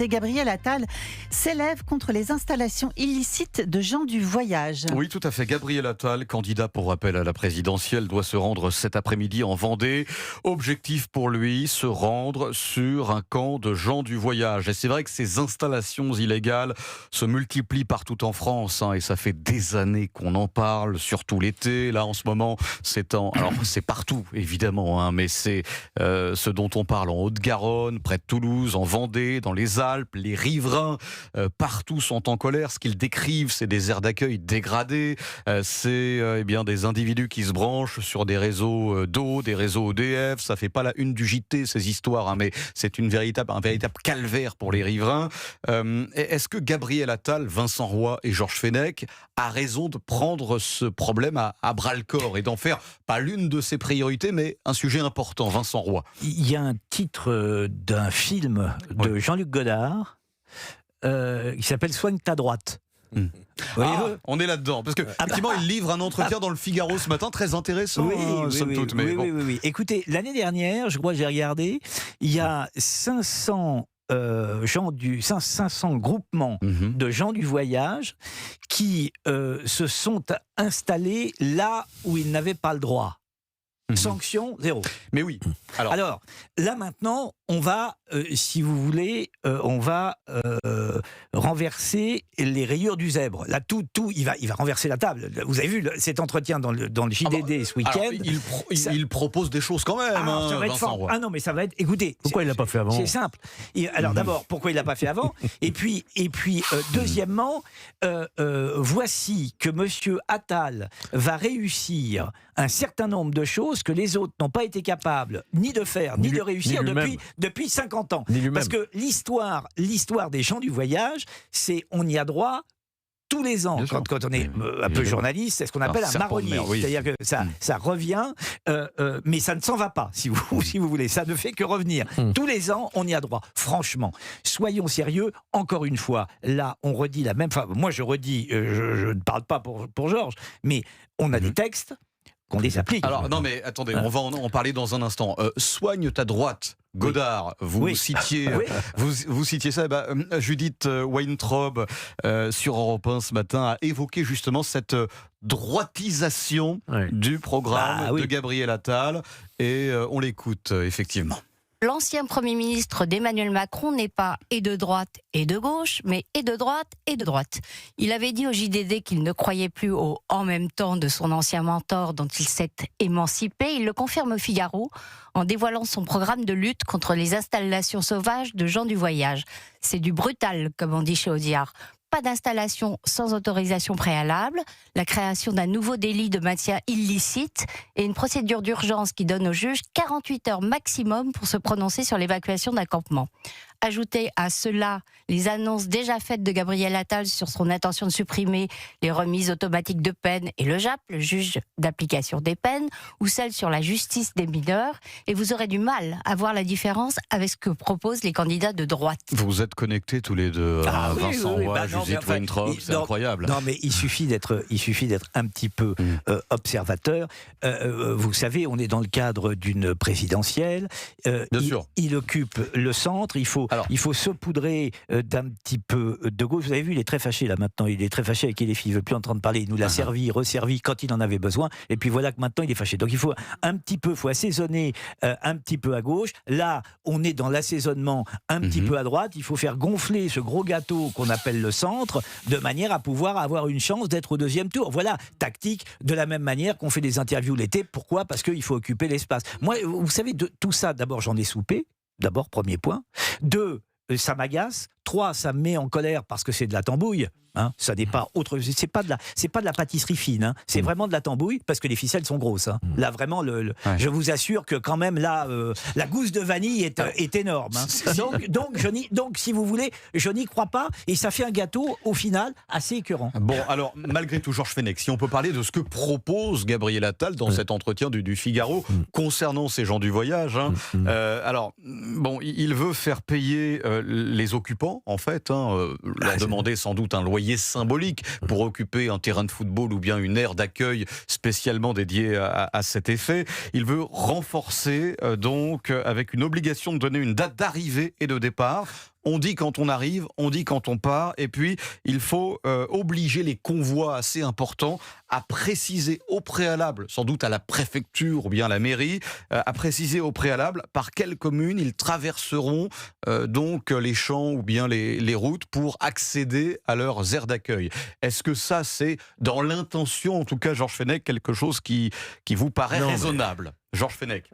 Et Gabriel Attal s'élève contre les installations illicites de gens du voyage. Oui, tout à fait. Gabriel Attal, candidat pour rappel à la présidentielle, doit se rendre cet après-midi en Vendée. Objectif pour lui, se rendre sur un camp de gens du voyage. Et c'est vrai que ces installations illégales se multiplient partout en France. Et ça fait des années qu'on en parle, surtout l'été. Là, en ce moment, alors, c'est partout, évidemment. Mais c'est ce dont on parle en Haute-Garonne, près de Toulouse, en Vendée, dans les Alpes. Les riverains partout sont en colère. Ce qu'ils décrivent, c'est des aires d'accueil dégradées. C'est des individus qui se branchent sur des réseaux d'eau, des réseaux EDF. Ça fait pas la une du JT, ces histoires, mais c'est un véritable calvaire pour les riverains. Est-ce que Gabriel Attal, Vincent Roy et Georges Fenech a raison de prendre ce problème à bras-le-corps et d'en faire pas l'une de ses priorités, mais un sujet important? Vincent Roy. Il y a un titre d'un film de Jean-Luc Godard qui s'appelle « Soigne ta droite ». On est là-dedans, parce que effectivement, il livre un entretien dans le Figaro ce matin, très intéressant, somme toute. Oui. Écoutez, l'année dernière, je crois que j'ai regardé, il y a 500 groupements de gens du voyage qui se sont installés là où ils n'avaient pas le droit. Sanction, 0. Mais oui. Alors, là maintenant, on va, si vous voulez, renverser les rayures du zèbre. Là, il va renverser la table. Vous avez vu cet entretien dans le JDD ce week-end. Il propose des choses quand même. Ça va être fort. Non, mais ça va être. Écoutez, pourquoi il l'a pas fait avant? C'est simple. Alors d'abord, pourquoi il l'a pas fait avant? Et puis, deuxièmement, voici que Monsieur Attal va réussir un certain nombre de choses que les autres n'ont pas été capables ni de faire, ni de réussir depuis 50 ans. Parce que l'histoire des gens du voyage, c'est on y a droit tous les ans. Quand on est un peu journaliste, c'est ce qu'on appelle un marronnier. C'est-à-dire que ça revient, mais ça ne s'en va pas, si vous voulez. Ça ne fait que revenir. Tous les ans, on y a droit. Franchement, soyons sérieux. Encore une fois, là, on redit la même... moi, je redis, je ne parle pas pour Georges, mais on a des textes qu'on les applique. Alors, non mais attendez, on va en parler dans un instant. Soigne ta droite, Godard, vous citiez ça. Judith Weintraub sur Europe 1 ce matin a évoqué justement cette droitisation du programme de Gabriel Attal, et on l'écoute effectivement. L'ancien Premier ministre d'Emmanuel Macron n'est pas et de droite et de gauche, mais et de droite et de droite. Il avait dit au JDD qu'il ne croyait plus au « en même temps » de son ancien mentor dont il s'est émancipé. Il le confirme au Figaro en dévoilant son programme de lutte contre les installations sauvages de gens du voyage. C'est du brutal, comme on dit chez Audiard. Pas d'installation sans autorisation préalable, la création d'un nouveau délit de maintien illicite et une procédure d'urgence qui donne au juge 48 heures maximum pour se prononcer sur l'évacuation d'un campement. Ajoutez à cela les annonces déjà faites de Gabriel Attal sur son intention de supprimer les remises automatiques de peine et le JAP, le juge d'application des peines, ou celles sur la justice des mineurs, et vous aurez du mal à voir la différence avec ce que proposent les candidats de droite. Vous êtes connectés tous les deux, Vincent Roy, Judith Weintraub, c'est incroyable. Non, mais il suffit d'être un petit peu observateur. Vous savez, on est dans le cadre d'une présidentielle. Bien sûr. Il occupe le centre. Il faut saupoudrer d'un petit peu de gauche. Vous avez vu, il est très fâché là maintenant. Il est très fâché avec LFI. Il ne veut plus entendre parler. Il nous l'a servi, resservi quand il en avait besoin. Et puis voilà que maintenant il est fâché. Donc il faut assaisonner un petit peu à gauche. Là, on est dans l'assaisonnement un petit peu à droite. Il faut faire gonfler ce gros gâteau qu'on appelle le centre, de manière à pouvoir avoir une chance d'être au deuxième tour. Voilà, tactique, de la même manière qu'on fait des interviews l'été. Pourquoi ? Parce qu'il faut occuper l'espace. Moi, vous savez, de tout ça, d'abord, j'en ai soupé. D'abord, premier point. 2, ça m'agace. 3, ça me met en colère parce que c'est de la tambouille. Ça n'est pas autre. C'est pas de la pâtisserie fine. C'est vraiment de la tambouille parce que les ficelles sont grosses. Là, vraiment, je vous assure que quand même là, la gousse de vanille est énorme. Donc, si vous voulez, je n'y crois pas et ça fait un gâteau au final assez écœurant. Bon, alors malgré tout, Georges Fenech, si on peut parler de ce que propose Gabriel Attal dans cet entretien du Figaro concernant ces gens du voyage. Il veut faire payer les occupants, en fait, leur demander sans doute un loyer symbolique pour occuper un terrain de football ou bien une aire d'accueil spécialement dédiée à cet effet. Il veut renforcer donc avec une obligation de donner une date d'arrivée et de départ. On dit quand on arrive, on dit quand on part, et puis il faut obliger les convois assez importants à préciser au préalable, sans doute à la préfecture ou bien à la mairie, à préciser au préalable par quelle commune ils traverseront donc les champs ou bien les routes pour accéder à leurs aires d'accueil. Est-ce que ça, c'est dans l'intention, en tout cas, Georges Fenech, quelque chose qui vous paraît raisonnable? Georges Fenech.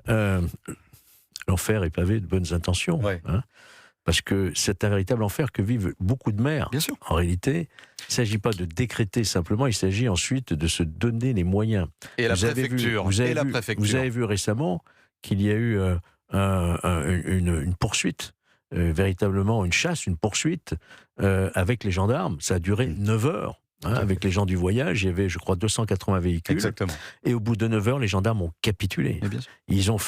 L'enfer est pavé de bonnes intentions. Ouais. Hein, parce que c'est un véritable enfer que vivent beaucoup de maires. Bien sûr. En réalité, il ne s'agit pas de décréter simplement, il s'agit ensuite de se donner les moyens. Et la préfecture. Vous avez vu récemment qu'il y a eu une poursuite, véritablement une chasse, une poursuite avec les gendarmes. Ça a duré 9 heures. Avec les gens du voyage, il y avait, je crois, 280 véhicules. Exactement. Et au bout de 9 heures, les gendarmes ont capitulé. Bien sûr. Ils ont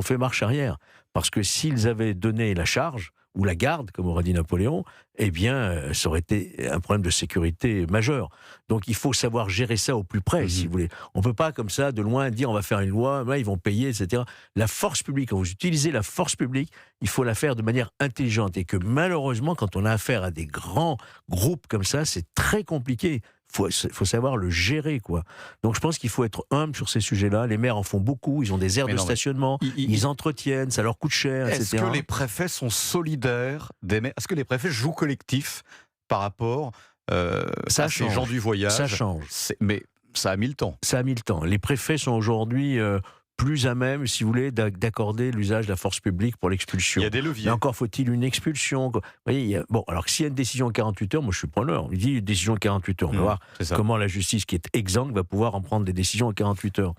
fait marche arrière. Parce que s'ils avaient donné la charge, ou la garde, comme aurait dit Napoléon, eh bien, ça aurait été un problème de sécurité majeur. Donc, il faut savoir gérer ça au plus près, si vous voulez. On ne peut pas, comme ça, de loin, dire on va faire une loi, là, ils vont payer, etc. La force publique, quand vous utilisez la force publique, il faut la faire de manière intelligente. Et que malheureusement, quand on a affaire à des grands groupes comme ça, c'est très compliqué. Il faut savoir le gérer, quoi. Donc je pense qu'il faut être humble sur ces sujets-là. Les maires en font beaucoup, ils ont des aires de stationnement, ils entretiennent, ça leur coûte cher, Est-ce etc. que les préfets sont solidaires des maires? Est-ce que les préfets jouent collectif par rapport à ces gens du voyage? Ça change. Mais ça a mis le temps. Ça a mis le temps. Les préfets sont aujourd'hui plus à même, si vous voulez, d'accorder l'usage de la force publique pour l'expulsion. Il y a des leviers. Mais encore faut-il une expulsion. Vous voyez, bon, alors s'il y a une décision en 48 heures, moi je suis preneur. Il dit une décision en 48 heures. On va voir comment la justice qui est exsangue va pouvoir en prendre des décisions en 48 heures.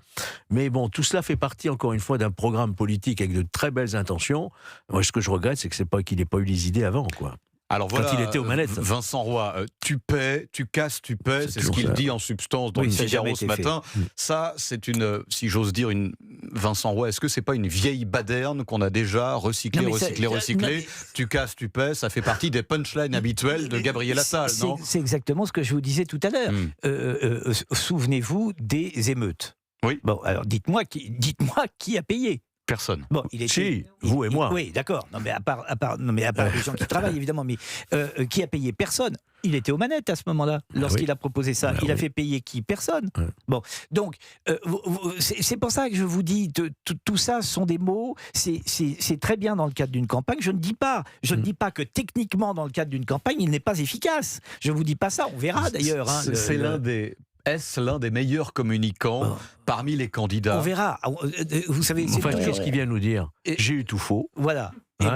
Mais bon, tout cela fait partie, encore une fois, d'un programme politique avec de très belles intentions. Moi, ce que je regrette, c'est qu'il n'ait pas eu les idées avant, quoi. Alors voilà, quand il était aux manettes. Vincent Roy, tu paies, tu casses, tu paies, c'est ce qu'il dit en substance dans le Figaro ce matin. Ça, c'est une, si j'ose dire, Vincent Roy, est-ce que c'est pas une vieille baderne qu'on a déjà recyclée? Tu casses, tu paies, ça fait partie des punchlines habituelles de Gabriel Attal, non? C'est exactement ce que je vous disais tout à l'heure. Souvenez-vous des émeutes. Oui. Bon, alors dites-moi qui a payé? Personne. Bon, vous et moi. Oui, d'accord. Non, mais à part les gens qui travaillent, évidemment. Mais qui a payé? Personne. Il était aux manettes à ce moment-là, lorsqu'il a proposé ça. Il a fait payer qui? Personne. Bon, donc, c'est pour ça que je vous dis, tout ça sont des mots. C'est très bien dans le cadre d'une campagne. Je ne dis pas que techniquement, dans le cadre d'une campagne, il n'est pas efficace. Je ne vous dis pas ça. On verra d'ailleurs. Est-ce l'un des meilleurs communicants parmi les candidats? On verra. Vous savez, qu'est-ce qu'il vient nous dire? J'ai eu tout faux. Voilà.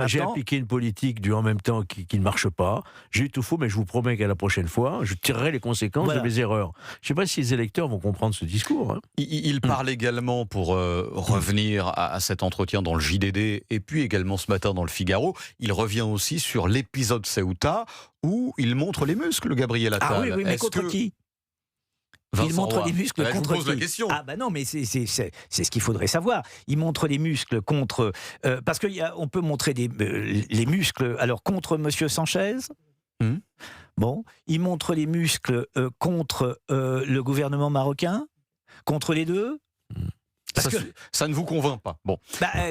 J'ai appliqué une politique en même temps qui ne marche pas. J'ai eu tout faux, mais je vous promets qu'à la prochaine fois, je tirerai les conséquences de mes erreurs. Je ne sais pas si les électeurs vont comprendre ce discours. Hein. Il parle également, pour revenir à cet entretien dans le JDD, et puis également ce matin dans le Figaro, il revient aussi sur l'épisode Ceuta, où il montre les muscles, Gabriel Attal. Ah oui, mais contre qui? Il montre les muscles contre qui? La question. Ah ben non, mais c'est ce qu'il faudrait savoir. Il montre les muscles contre... parce qu'on peut montrer les muscles contre Monsieur Sanchez. Bon, il montre les muscles contre le gouvernement marocain, contre les deux. Ça ne vous convainc pas? Bon.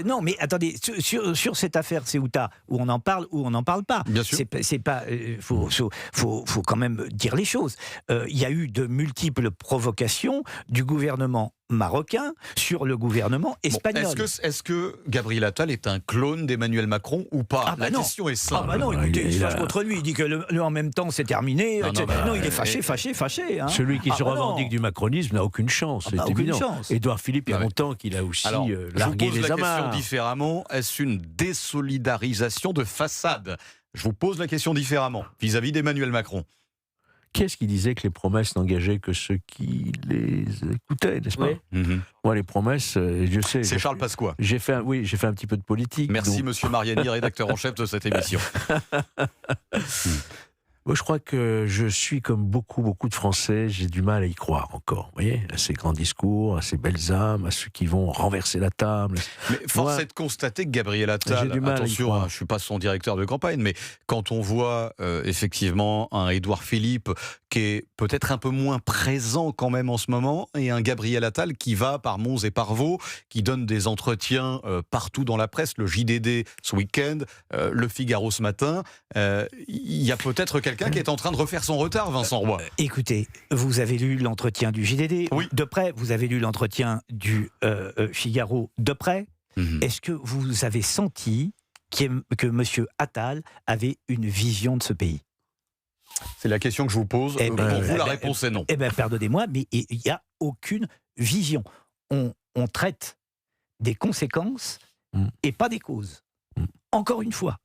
Non, mais attendez, sur cette affaire Ceuta, où on en parle ou on n'en parle pas. Bien sûr. C'est pas, faut quand même dire les choses. Il y a eu de multiples provocations du gouvernement marocain sur le gouvernement espagnol. Est-ce que Gabriel Attal est un clone d'Emmanuel Macron ou pas? La question est simple. Écoutez, il se fâche contre lui. Il dit que le en même temps c'est terminé. Non, il est fâché. Hein. Celui qui se revendique du macronisme n'a aucune chance, c'est évident. Édouard Philippe, il y a longtemps qu'il a aussi largué les amarres. Je vous pose la question différemment. Est-ce une désolidarisation de façade? Je vous pose la question différemment, vis-à-vis d'Emmanuel Macron. Qu'est-ce qui disait que les promesses n'engageaient que ceux qui les écoutaient, n'est-ce pas? Moi, les promesses, je sais... C'est Charles Pasqua. J'ai fait un petit peu de politique. Merci, Monsieur Mariani, rédacteur en chef de cette émission. Moi, je crois que je suis comme beaucoup de Français, j'ai du mal à y croire encore. Vous voyez, à ces grands discours, à ces belles âmes, à ceux qui vont renverser la table. Mais force est de constater que Gabriel Attal, j'ai du mal à y attention, croire. je ne suis pas son directeur de campagne, mais quand on voit effectivement un Édouard Philippe qui est peut-être un peu moins présent quand même en ce moment, et un Gabriel Attal qui va par Mons et par Vaux, qui donne des entretiens partout dans la presse, le JDD ce week-end, le Figaro ce matin, il y a peut-être quelqu'un qui est en train de refaire son retard, Vincent Roy. Écoutez, vous avez lu l'entretien du JDD Oui. de près, vous avez lu l'entretien du Figaro de près. Est-ce que vous avez senti que M. Attal avait une vision de ce pays? C'est la question que je vous pose. Eh ben, Pour vous, la eh ben, réponse est non. Eh bien, pardonnez-moi, mais il n'y a aucune vision. On traite des conséquences et pas des causes. Encore une fois,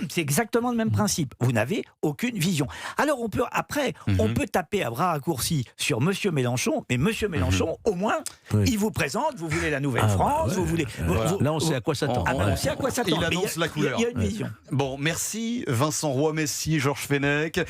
c'est exactement le même principe. Vous n'avez aucune vision. Alors on peut taper à bras raccourcis sur Monsieur Mélenchon, mais Monsieur Mélenchon, au moins, il vous présente. Vous voulez la nouvelle France, vous voulez. Là, on sait à quoi s'attendre. On sait à quoi s'attendre. Il annonce la couleur. Il y a une vision. Bon, merci Vincent Roy-Messi, Georges Fenech.